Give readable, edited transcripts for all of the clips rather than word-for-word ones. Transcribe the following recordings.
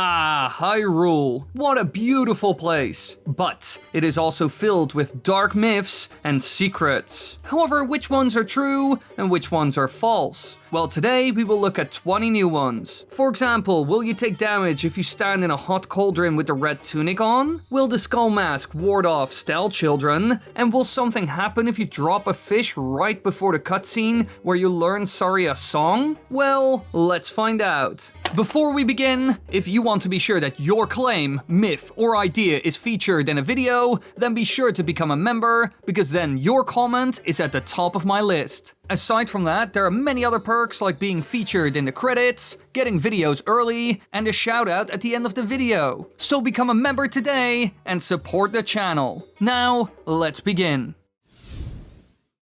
Ah, Hyrule. What a beautiful place. But it is also filled with dark myths and secrets. However, which ones are true and which ones are false? Well, today we will look at 20 new ones. For example, will you take damage if you stand in a hot cauldron with the red tunic on? Will the skull mask ward off stealth children? And will something happen if you drop a fish right before the cutscene where you learn Saria's song? Well, let's find out. Before we begin, if you want to be sure that your claim, myth, or idea is featured in a video, then be sure to become a member, because then your comment is at the top of my list. Aside from that, there are many other perks like being featured in the credits, getting videos early, and a shout out at the end of the video. So become a member today and support the channel. Now, let's begin.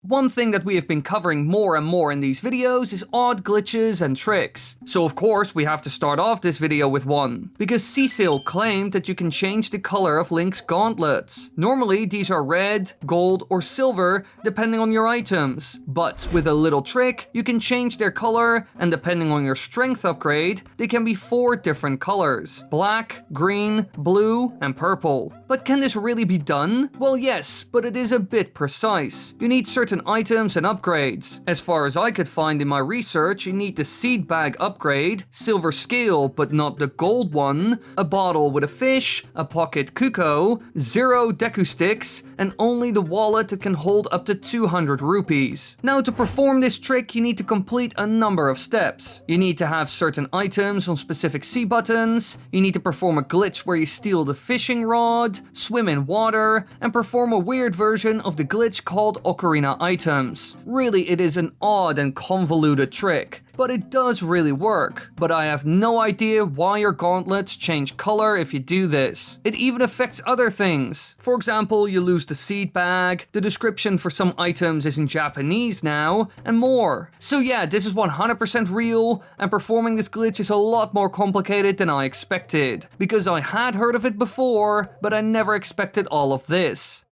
One thing that we have been covering more and more in these videos is odd glitches and tricks. So of course we have to start off this video with one. Because Cecil claimed that you can change the color of Link's gauntlets. Normally these are red, gold or silver depending on your items. But with a little trick you can change their color, and depending on your strength upgrade they can be 4 different colors. Black, green, blue and purple. But can this really be done? Well yes, but it is a bit precise. You need certain items and upgrades. As far as I could find in my research, you need the seed bag upgrade, silver scale but not the gold one, a bottle with a fish, a pocket cuckoo, 0 Deku sticks, and only the wallet that can hold up to 200 rupees. Now to perform this trick you need to complete a number of steps. You need to have certain items on specific C buttons, you need to perform a glitch where you steal the fishing rod, swim in water, and perform a weird version of the glitch called Ocarina items. Really, it is an odd and convoluted trick, but it does really work. But I have no idea why your gauntlets change color if you do this. It even affects other things. For example, you lose the seed bag, the description for some items is in Japanese now, and more. So yeah, this is 100% real, and performing this glitch is a lot more complicated than I expected. Because I had heard of it before, but I never expected all of this.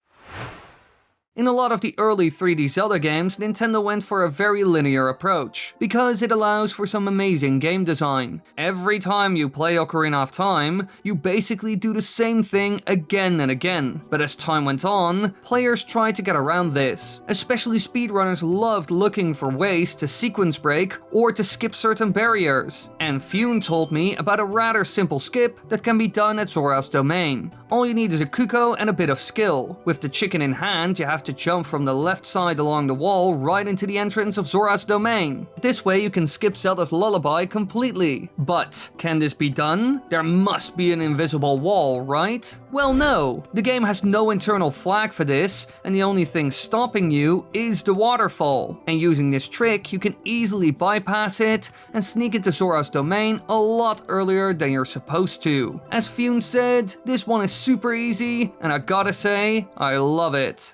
In a lot of the early 3D Zelda games, Nintendo went for a very linear approach, because it allows for some amazing game design. Every time you play Ocarina of Time, you basically do the same thing again and again. But as time went on, players tried to get around this. Especially speedrunners loved looking for ways to sequence break or to skip certain barriers. And Fune told me about a rather simple skip that can be done at Zora's Domain. All you need is a cuckoo and a bit of skill. With the chicken in hand, you have to jump from the left side along the wall right into the entrance of Zora's Domain. This way you can skip Zelda's lullaby completely. But can this be done? There must be an invisible wall, right? Well no, the game has no internal flag for this, and the only thing stopping you is the waterfall. And using this trick you can easily bypass it and sneak into Zora's Domain a lot earlier than you're supposed to. As Fune said, this one is super easy, and I gotta say, I love it.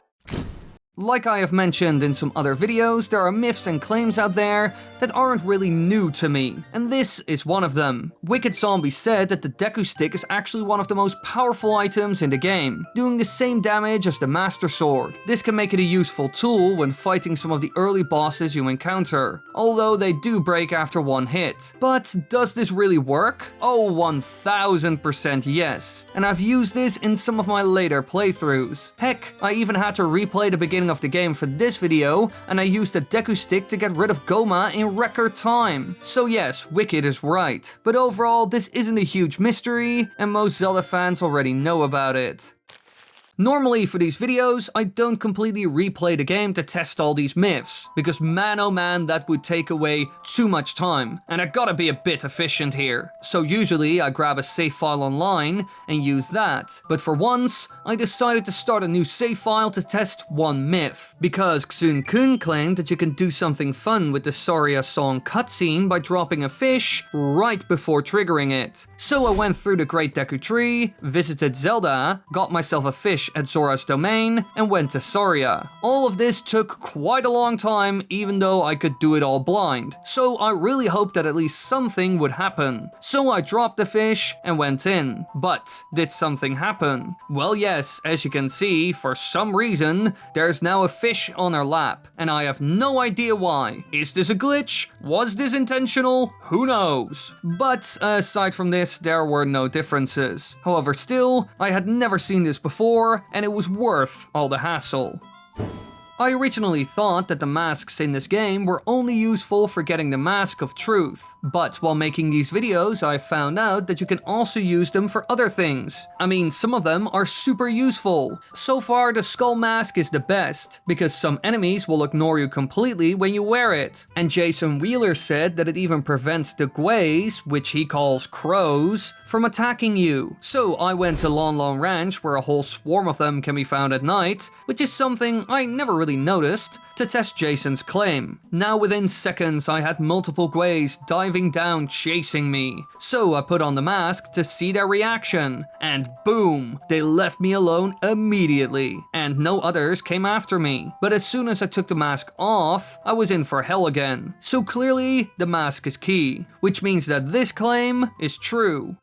Like I have mentioned in some other videos, there are myths and claims out there that aren't really new to me, and this is one of them. Wicked Zombie said that the Deku Stick is actually one of the most powerful items in the game, doing the same damage as the Master Sword. This can make it a useful tool when fighting some of the early bosses you encounter, although they do break after one hit. But does this really work? Oh, 1000% yes, and I've used this in some of my later playthroughs. Heck, I even had to replay the beginning of the game for this video, and I used the Deku Stick to get rid of Goma in record time. So yes, Wicked is right. But overall, this isn't a huge mystery, and most Zelda fans already know about it. Normally for these videos, I don't completely replay the game to test all these myths, because man oh man, that would take away too much time, and I gotta be a bit efficient here. So usually I grab a save file online and use that, but for once, I decided to start a new save file to test one myth, because Xun-kun claimed that you can do something fun with the Saria song cutscene by dropping a fish right before triggering it. So I went through the Great Deku Tree, visited Zelda, got myself a fish fish at Zora's domain, and went to Soria. All of this took quite a long time, even though I could do it all blind, so I really hoped that at least something would happen. So I dropped the fish and went in. But did something happen? Well, yes, as you can see, for some reason, there's now a fish on our lap, and I have no idea why. Is this a glitch? Was this intentional? Who knows? But aside from this, there were no differences. However, still, I had never seen this before, and it was worth all the hassle. I originally thought that the masks in this game were only useful for getting the Mask of Truth, but while making these videos I found out that you can also use them for other things. I mean, some of them are super useful. So far the Skull Mask is the best, because some enemies will ignore you completely when you wear it. And Jason Wheeler said that it even prevents the Gways, which he calls crows, from attacking you. So I went to Lon Lon Ranch, where a whole swarm of them can be found at night, which is something I never really noticed, to test Jason's claim. Now within seconds I had multiple Gways diving down chasing me. So I put on the mask to see their reaction, and boom, they left me alone immediately, and no others came after me. But as soon as I took the mask off, I was in for hell again. So clearly the mask is key, which means that this claim is true.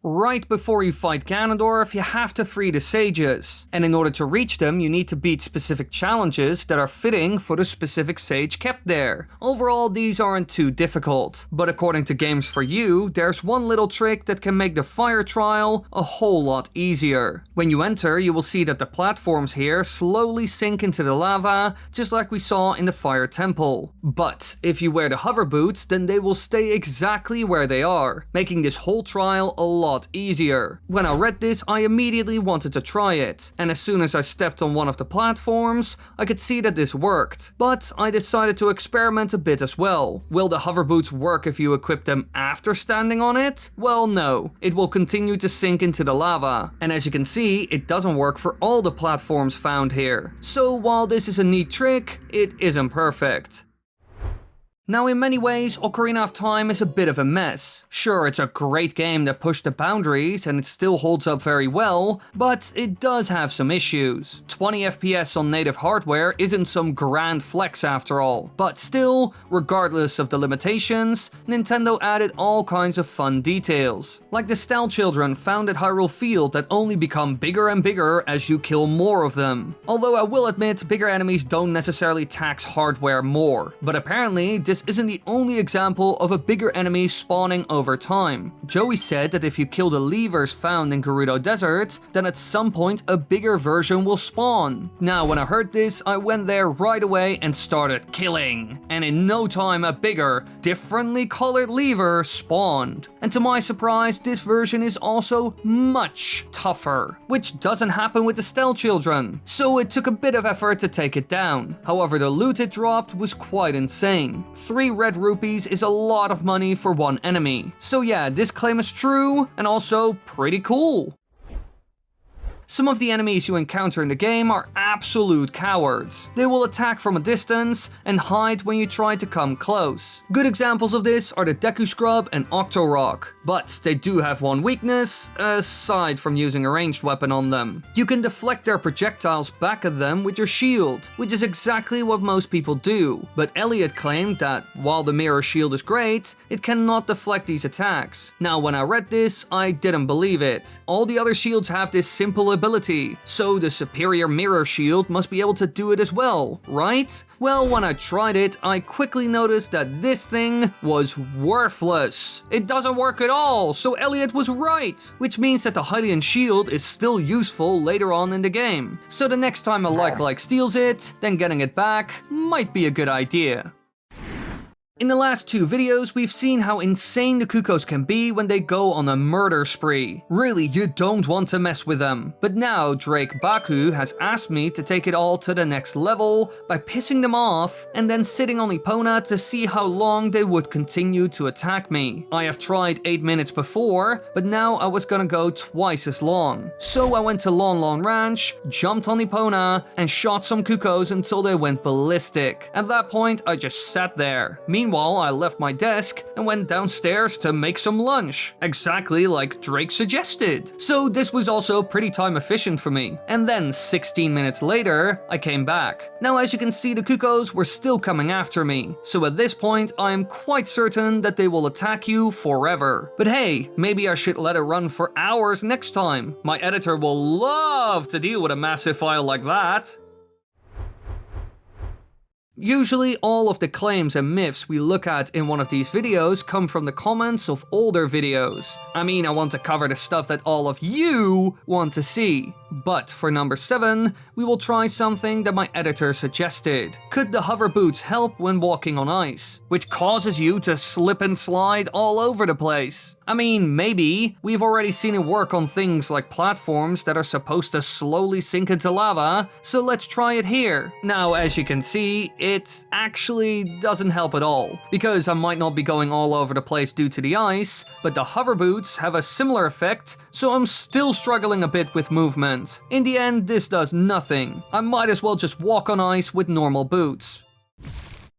Right before you fight Ganondorf, you have to free the sages, and in order to reach them you need to beat specific challenges that are fitting for the specific sage kept there. Overall, these aren't too difficult, but according to Games for You, there's one little trick that can make the fire trial a whole lot easier. When you enter, you will see that the platforms here slowly sink into the lava, just like we saw in the fire temple. But if you wear the hover boots, then they will stay exactly where they are, making this whole trial a lot easier. When I read this, I immediately wanted to try it, and as soon as I stepped on one of the platforms, I could see that this worked. But I decided to experiment a bit as well. Will the hover boots work if you equip them after standing on it? Well, no. It will continue to sink into the lava, and as you can see, it doesn't work for all the platforms found here. So while this is a neat trick, it isn't perfect. Now in many ways, Ocarina of Time is a bit of a mess. Sure, it's a great game that pushed the boundaries and it still holds up very well, but it does have some issues. 20 FPS on native hardware isn't some grand flex after all, but still, regardless of the limitations, Nintendo added all kinds of fun details. Like the Stal children found at Hyrule Field that only become bigger and bigger as you kill more of them. Although I will admit, bigger enemies don't necessarily tax hardware more, but apparently this isn't the only example of a bigger enemy spawning over time. Joey said that if you kill the levers found in Gerudo Desert, then at some point a bigger version will spawn. Now when I heard this, I went there right away and started killing. And in no time a bigger, differently colored lever spawned. And to my surprise, this version is also much tougher, which doesn't happen with the Stel children. So it took a bit of effort to take it down. However, the loot it dropped was quite insane. 3 red rupees is a lot of money for one enemy. So yeah, this claim is true, and also pretty cool. Some of the enemies you encounter in the game are absolute cowards. They will attack from a distance and hide when you try to come close. Good examples of this are the Deku Scrub and Octorok, but they do have one weakness, aside from using a ranged weapon on them. You can deflect their projectiles back at them with your shield, which is exactly what most people do, but Elliot claimed that while the mirror shield is great, it cannot deflect these attacks. Now when I read this, I didn't believe it. All the other shields have this simple ability, so the superior mirror shield must be able to do it as well, right? Well, when I tried it, I quickly noticed that this thing was worthless. It doesn't work at all, so Elliot was right, which means that the Hylian shield is still useful later on in the game. So the next time a like steals it, then getting it back might be a good idea. In the last 2 videos, we've seen how insane the Kukos can be when they go on a murder spree. Really, you don't want to mess with them. But now, Drake Baku has asked me to take it all to the next level by pissing them off and then sitting on Epona to see how long they would continue to attack me. I have tried 8 minutes before, but now I was gonna go twice as long. So I went to Lon Lon Ranch, jumped on Epona, and shot some Kukos until they went ballistic. At that point, I just sat there. Meanwhile, I left my desk and went downstairs to make some lunch, exactly like Drake suggested. So this was also pretty time efficient for me. And then 16 minutes later, I came back. Now as you can see, the cuckoos were still coming after me, so at this point I am quite certain that they will attack you forever. But hey, maybe I should let it run for hours next time. My editor will love to deal with a massive file like that. Usually all of the claims and myths we look at in one of these videos come from the comments of older videos. I mean, I want to cover the stuff that all of you want to see. But for number 7, we will try something that my editor suggested. Could the hover boots help when walking on ice, which causes you to slip and slide all over the place? I mean, maybe. We've already seen it work on things like platforms that are supposed to slowly sink into lava, so let's try it here. Now, as you can see, it actually doesn't help at all, because I might not be going all over the place due to the ice, but the hover boots have a similar effect, so I'm still struggling a bit with movement. In the end, this does nothing. I might as well just walk on ice with normal boots.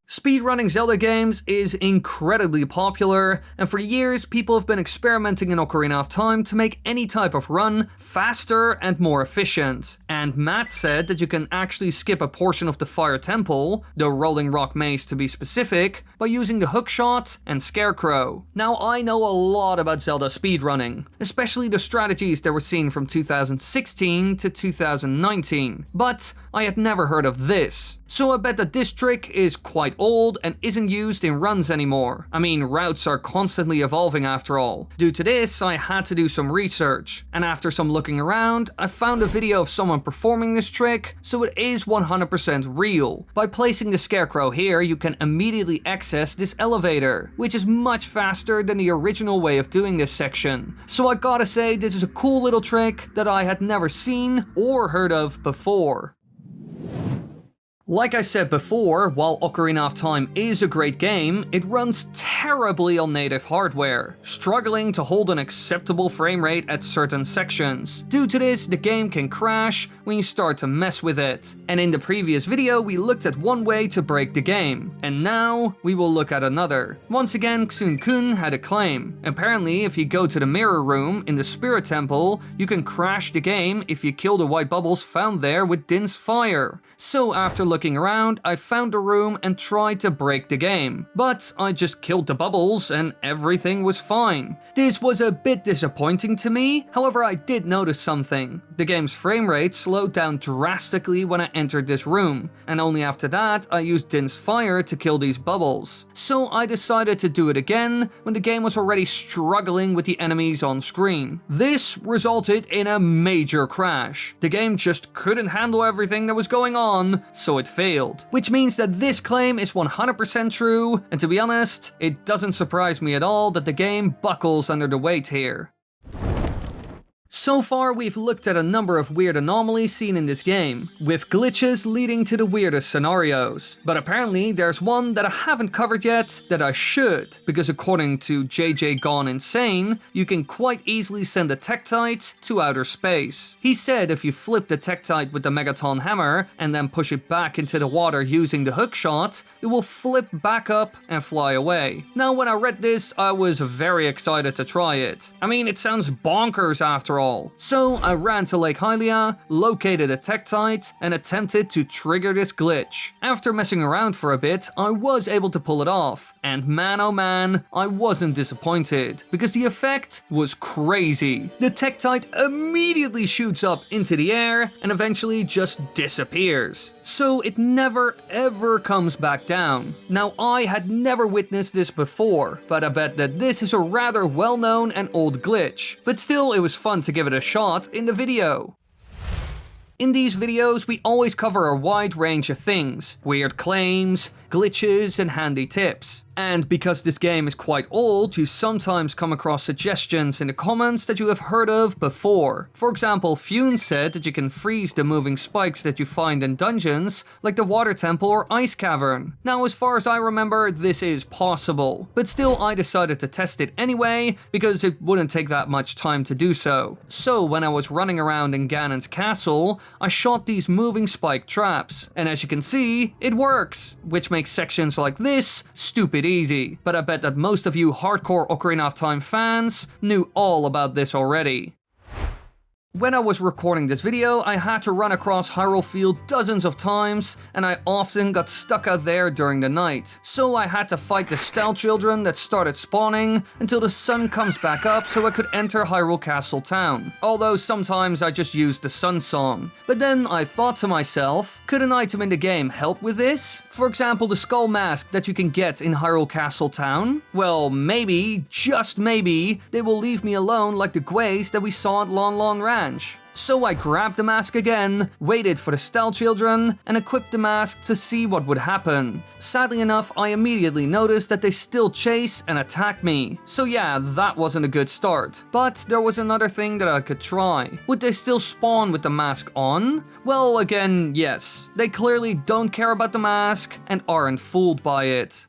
Speedrunning Zelda games is incredibly popular, and for years people have been experimenting in Ocarina of Time to make any type of run faster and more efficient. And Matt said that you can actually skip a portion of the Fire Temple, the Rolling Rock Maze to be specific, by using the hookshot and Scarecrow. Now I know a lot about Zelda speedrunning, especially the strategies that were seen from 2016 to 2019, but I had never heard of this. So I bet that this trick is quite old and isn't used in runs anymore. I mean, routes are constantly evolving after all. Due to this, I had to do some research, and after some looking around, I found a video of someone performing this trick, so it is 100% real. By placing the Scarecrow here, you can immediately access this elevator, which is much faster than the original way of doing this section. So I gotta say, this is a cool little trick that I had never seen or heard of before. Like I said before, while Ocarina of Time is a great game, it runs terribly on native hardware, struggling to hold an acceptable frame rate at certain sections. Due to this, the game can crash when you start to mess with it. And in the previous video, we looked at one way to break the game, and now we will look at another. Once again, Xun-kun had a claim. Apparently, if you go to the mirror room in the Spirit Temple, you can crash the game if you kill the white bubbles found there with Din's fire. So after looking around, I found a room and tried to break the game. But I just killed the bubbles and everything was fine. This was a bit disappointing to me, however I did notice something. The game's frame rate slowed down drastically when I entered this room, and only after that I used Din's fire to kill these bubbles. So I decided to do it again when the game was already struggling with the enemies on screen. This resulted in a major crash. The game just couldn't handle everything that was going on, so it failed. Which means that this claim is 100% true, and to be honest, it doesn't surprise me at all that the game buckles under the weight here. So far, we've looked at a number of weird anomalies seen in this game, with glitches leading to the weirdest scenarios. But apparently, there's one that I haven't covered yet that I should, because according to JJ Gone Insane, you can quite easily send a Tektite to outer space. He said if you flip the Tektite with the Megaton hammer and then push it back into the water using the hookshot, it will flip back up and fly away. Now, when I read this, I was very excited to try it. I mean, it sounds bonkers after all. So I ran to Lake Hylia, located a Tektite, and attempted to trigger this glitch. After messing around for a bit, I was able to pull it off, and man oh man, I wasn't disappointed, because the effect was crazy. The Tektite immediately shoots up into the air, and eventually just disappears. So it never ever comes back down. Now I had never witnessed this before, but I bet that this is a rather well-known and old glitch. But still, it was fun to give it a shot in the video. In these videos, we always cover a wide range of things, weird claims, glitches, and handy tips. And because this game is quite old, you sometimes come across suggestions in the comments that you have heard of before. For example, Fune said that you can freeze the moving spikes that you find in dungeons, like the Water Temple or Ice Cavern. Now, as far as I remember, this is possible. But still, I decided to test it anyway, because it wouldn't take that much time to do so. So, when I was running around in Ganon's castle, I shot these moving spike traps. And as you can see, it works, which makes sections like this stupid it easy, but I bet that most of you hardcore Ocarina of Time fans knew all about this already. When I was recording this video, I had to run across Hyrule Field dozens of times, and I often got stuck out there during the night. So I had to fight the Stal children that started spawning until the sun comes back up so I could enter Hyrule Castle Town. Although sometimes I just used the Sun Song. But then I thought to myself, could an item in the game help with this? For example, the skull mask that you can get in Hyrule Castle Town? Well, maybe, just maybe, they will leave me alone like the Gways that we saw at Lon Lon Ranch. So I grabbed the mask again, waited for the Stal children, and equipped the mask to see what would happen. Sadly enough, I immediately noticed that they still chase and attack me. So yeah, that wasn't a good start. But there was another thing that I could try. Would they still spawn with the mask on? Well, again, yes. They clearly don't care about the mask and aren't fooled by it.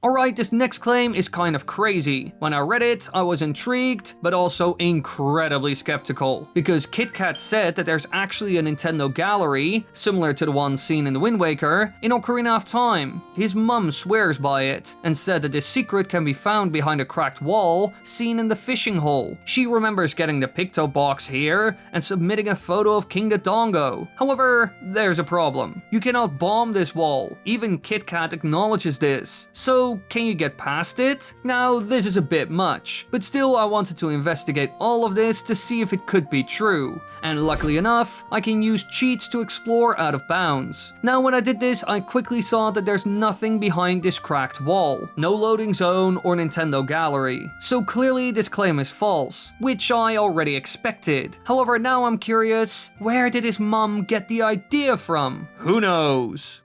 Alright, this next claim is kind of crazy. When I read it, I was intrigued, but also incredibly skeptical. Because KitKat said that there's actually a Nintendo gallery, similar to the one seen in the Wind Waker, in Ocarina of Time. His mum swears by it, and said that this secret can be found behind a cracked wall seen in the fishing hole. She remembers getting the Picto box here, and submitting a photo of King Dodongo. However, there's a problem. You cannot bomb this wall. Even KitKat acknowledges this. So, can you get past it? Now, this is a bit much, but still I wanted to investigate all of this to see if it could be true. And luckily enough, I can use cheats to explore out of bounds. Now when I did this, I quickly saw that there's nothing behind this cracked wall. No loading zone or Nintendo gallery. So clearly this claim is false, which I already expected. However, now I'm curious, where did his mum get the idea from? Who knows?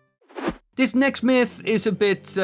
This next myth is a bit,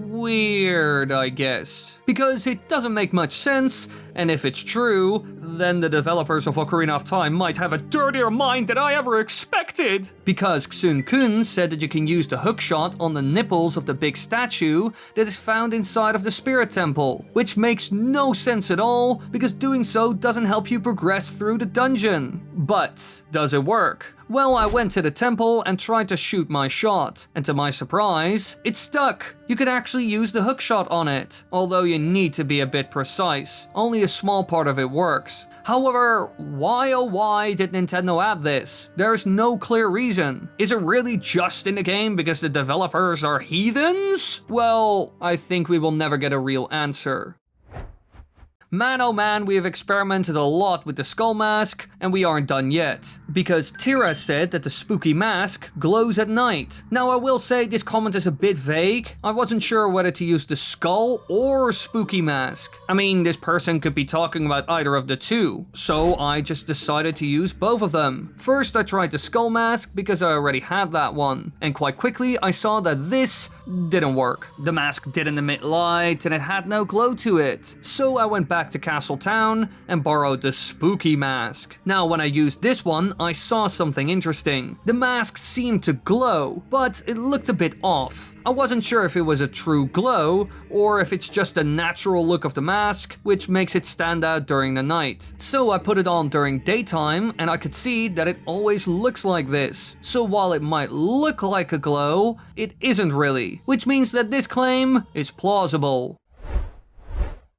weird, I guess. Because it doesn't make much sense, and if it's true, then the developers of Ocarina of Time might have a dirtier mind than I ever expected. Because Xun Kun said that you can use the hookshot on the nipples of the big statue that is found inside of the Spirit Temple. Which makes no sense at all, because doing so doesn't help you progress through the dungeon. But, does it work? Well, I went to the temple and tried to shoot my shot, and to my surprise, it stuck. You can actually use the hookshot on it, although you need to be a bit precise. Only a small part of it works. However, why oh why did Nintendo add this? There's no clear reason. Is it really just in the game because the developers are heathens? Well, I think we will never get a real answer. Man oh man, we have experimented a lot with the skull mask, and we aren't done yet. Because Tira said that the spooky mask glows at night. Now I will say this comment is a bit vague. I wasn't sure whether to use the skull or spooky mask. I mean, this person could be talking about either of the two. So I just decided to use both of them. First I tried the skull mask because I already had that one. And quite quickly I saw that this didn't work. The mask didn't emit light and it had no glow to it. So I went back to Castle Town and borrowed the spooky mask. Now when I used this one, I saw something interesting. The mask seemed to glow, but it looked a bit off. I wasn't sure if it was a true glow, or if it's just the natural look of the mask, which makes it stand out during the night. So I put it on during daytime, and I could see that it always looks like this. So while it might look like a glow, it isn't really, which means that this claim is plausible.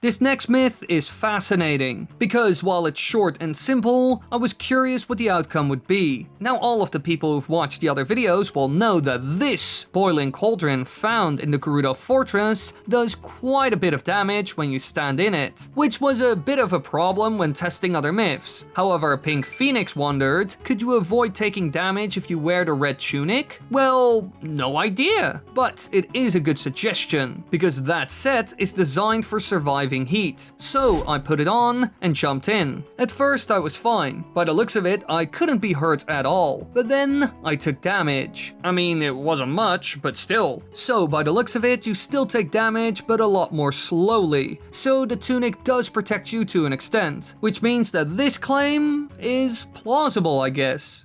This next myth is fascinating, because while it's short and simple, I was curious what the outcome would be. Now all of the people who've watched the other videos will know that this boiling cauldron found in the Gerudo Fortress does quite a bit of damage when you stand in it, which was a bit of a problem when testing other myths. However, Pink Phoenix wondered, could you avoid taking damage if you wear the red tunic? Well, no idea, but it is a good suggestion, because that set is designed for surviving heat. So I put it on and jumped in. At first I was fine. By the looks of it, I couldn't be hurt at all. But then I took damage. I mean, it wasn't much, but still. So by the looks of it, you still take damage, but a lot more slowly. So the tunic does protect you to an extent, which means that this claim is plausible, I guess.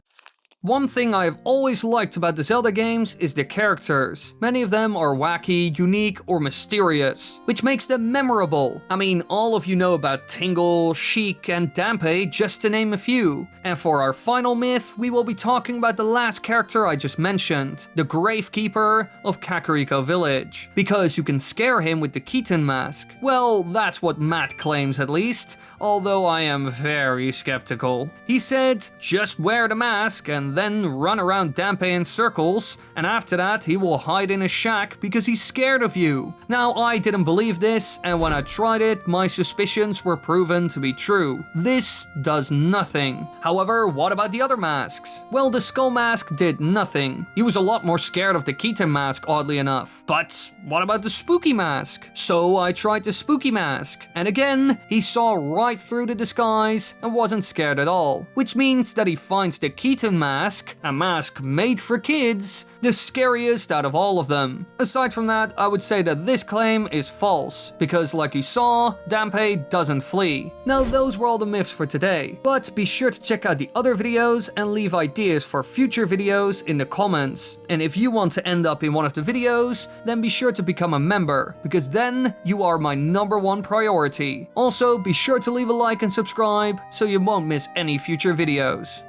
One thing I have always liked about the Zelda games is the characters. Many of them are wacky, unique, or mysterious, which makes them memorable. I mean, all of you know about Tingle, Sheik, and Dampé, just to name a few. And for our final myth, we will be talking about the last character I just mentioned, the Gravekeeper of Kakariko Village. Because you can scare him with the Keaton mask. Well, that's what Matt claims at least, although I am very skeptical. He said, just wear the mask and then run around Dampé in circles, and after that he will hide in a shack because he's scared of you. Now, I didn't believe this, and when I tried it, my suspicions were proven to be true. This does nothing. However, what about the other masks? Well, the Skull mask did nothing. He was a lot more scared of the Keaton mask, oddly enough. But what about the Spooky mask? So I tried the Spooky mask, and again, he saw right through the disguise and wasn't scared at all. Which means that he finds the Keaton mask, a mask made for kids, the scariest out of all of them. Aside from that, I would say that this claim is false, because like you saw, Dampé doesn't flee. Now, those were all the myths for today, but be sure to check out the other videos and leave ideas for future videos in the comments. And if you want to end up in one of the videos, then be sure to become a member, because then you are my #1 priority. Also, be sure to leave a like and subscribe so you won't miss any future videos.